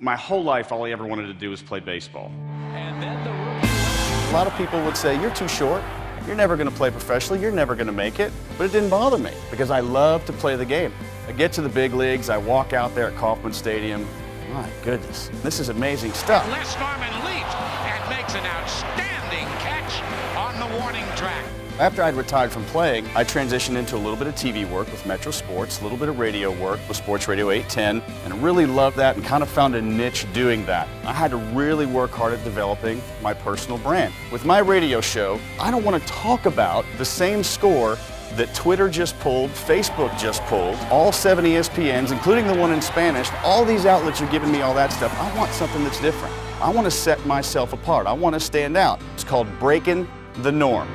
My whole life, all I ever wanted to do was play baseball. And then the rookie. A lot of people would say, you're too short. You're never going to play professionally. You're never going to make it. But it didn't bother me because I love to play the game. I get to the big leagues. I walk out there at Kauffman Stadium. My goodness, this is amazing stuff. Les Norman leaps and makes an outstanding catch on the warning track. After I'd retired from playing, I transitioned into a little bit of TV work with Metro Sports, a little bit of radio work with Sports Radio 810, and I really loved that and kind of found a niche doing that. I had to really work hard at developing my personal brand. With my radio show, I don't want to talk about the same score that Twitter just pulled, Facebook just pulled, all 7 ESPNs, including the one in Spanish. All these outlets are giving me all that stuff. I want something that's different. I want to set myself apart. I want to stand out. It's called breaking the norm.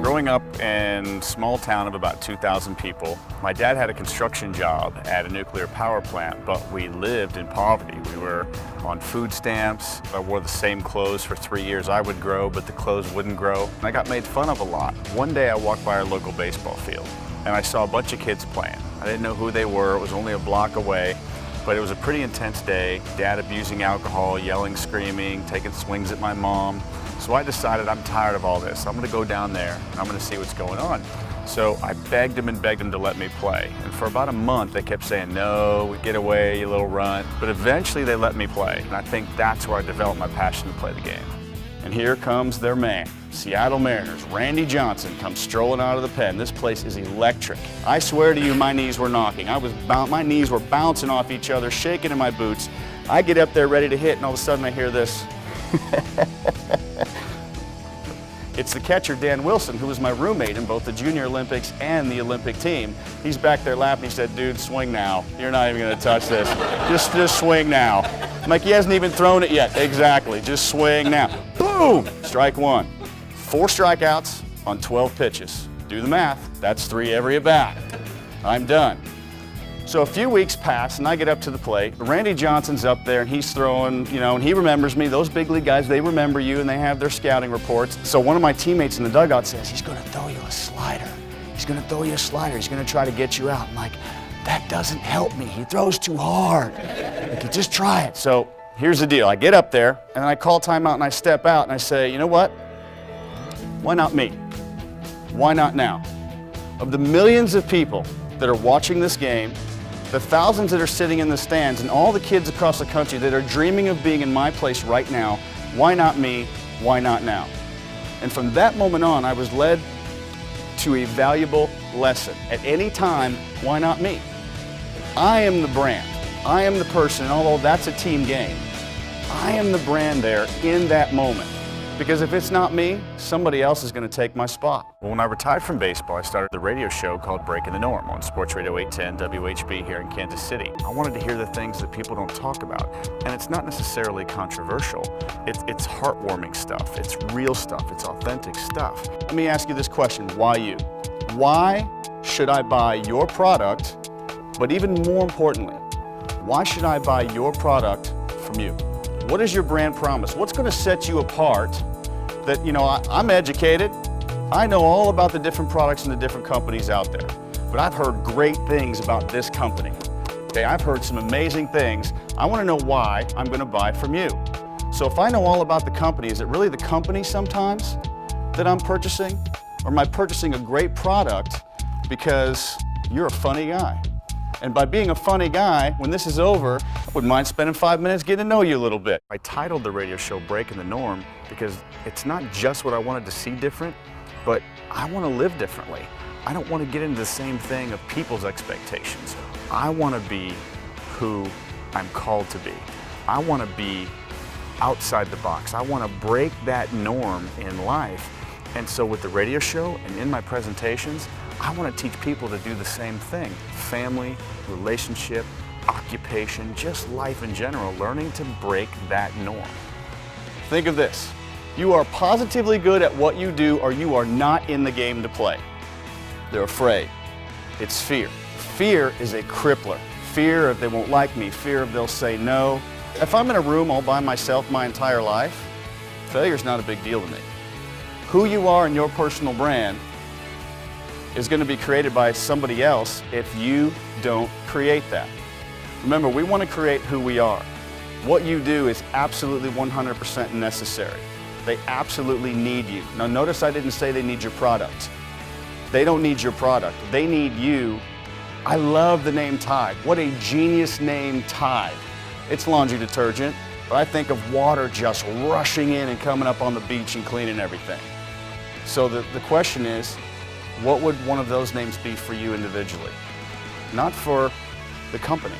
Growing up in a small town of about 2,000 people, my dad had a construction job at a nuclear power plant, but we lived in poverty. We were on food stamps. I wore the same clothes for 3 years. I would grow, but the clothes wouldn't grow. And I got made fun of a lot. One day I walked by our local baseball field and I saw a bunch of kids playing. I didn't know who they were. It was only a block away, but it was a pretty intense day. Dad abusing alcohol, yelling, screaming, taking swings at my mom. So I decided I'm tired of all this. I'm gonna go down there and I'm gonna see what's going on. So I begged him and begged him to let me play. And for about a month, they kept saying, no, get away, you little runt. But eventually they let me play. And I think that's where I developed my passion to play the game. And here comes their man, Seattle Mariners, Randy Johnson, comes strolling out of the pen. This place is electric. I swear to you, my knees were knocking. My knees were bouncing off each other, shaking in my boots. I get up there ready to hit, and all of a sudden I hear this. It's the catcher, Dan Wilson, who was my roommate in both the Junior Olympics and the Olympic team. He's back there laughing. He said, dude, swing now. You're not even going to touch this. Just swing now. I'm like, he hasn't even thrown it yet. Exactly. Just swing now. Boom! Strike one. 4 strikeouts on 12 pitches. Do the math. That's 3 every at bat. I'm done. So a few weeks pass, and I get up to the plate. Randy Johnson's up there, and he's throwing, and he remembers me. Those big league guys, they remember you, and they have their scouting reports. So one of my teammates in the dugout says, he's going to throw you a slider. He's going to throw you a slider. He's going to try to get you out. I'm like, that doesn't help me. He throws too hard. Like, just try it. So here's the deal. I get up there, and I call timeout, and I step out, and I say, you know what? Why not me? Why not now? Of the millions of people that are watching this game, the thousands that are sitting in the stands, and all the kids across the country that are dreaming of being in my place right now, why not me? Why not now? And from that moment on, I was led to a valuable lesson. At any time, why not me? I am the brand. I am the person, and although that's a team game, I am the brand there in that moment. Because if it's not me, somebody else is going to take my spot. Well, when I retired from baseball, I started the radio show called Breaking the Norm on Sports Radio 810 WHB here in Kansas City. I wanted to hear the things that people don't talk about. And it's not necessarily controversial. It's heartwarming stuff. It's real stuff. It's authentic stuff. Let me ask you this question. Why you? Why should I buy your product? But even more importantly, why should I buy your product from you? What is your brand promise? What's going to set you apart that, I'm educated. I know all about the different products and the different companies out there, but I've heard great things about this company. Okay, I've heard some amazing things. I want to know why I'm going to buy from you. So if I know all about the company, is it really the company sometimes that I'm purchasing? Or am I purchasing a great product because you're a funny guy? And by being a funny guy, when this is over, I wouldn't mind spending 5 minutes getting to know you a little bit. I titled the radio show Breaking the Norm because it's not just what I wanted to see different, but I want to live differently. I don't want to get into the same thing of people's expectations. I want to be who I'm called to be. I want to be outside the box. I want to break that norm in life. And so with the radio show and in my presentations, I want to teach people to do the same thing. Family, relationship, occupation, just life in general, learning to break that norm. Think of this. You are positively good at what you do, or you are not in the game to play. They're afraid. It's fear. Fear is a crippler. Fear of they won't like me, fear of they'll say no, If I'm in a room all by myself my entire life, failure's not a big deal to me. Who you are in your personal brand is going to be created by somebody else if you don't create that. Remember, we want to create who we are. What you do is absolutely 100% necessary. They absolutely need you. Now notice I didn't say they need your product. They don't need your product. They need you. I love the name Tide. What a genius name, Tide. It's laundry detergent, but I think of water just rushing in and coming up on the beach and cleaning everything. So the question is, what would one of those names be for you individually? Not for the company,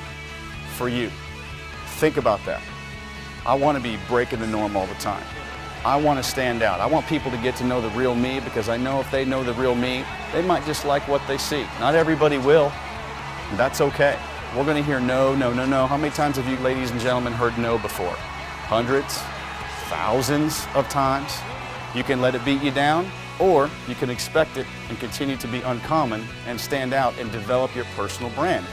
for you. Think about that. I want to be breaking the norm all the time. I want to stand out. I want people to get to know the real me, because I know if they know the real me, they might just like what they see. Not everybody will, and that's okay. We're going to hear no, no, no, no. How many times have you, ladies and gentlemen, heard no before? Hundreds, thousands of times. You can let it beat you down, or you can expect it and continue to be uncommon and stand out and develop your personal brand.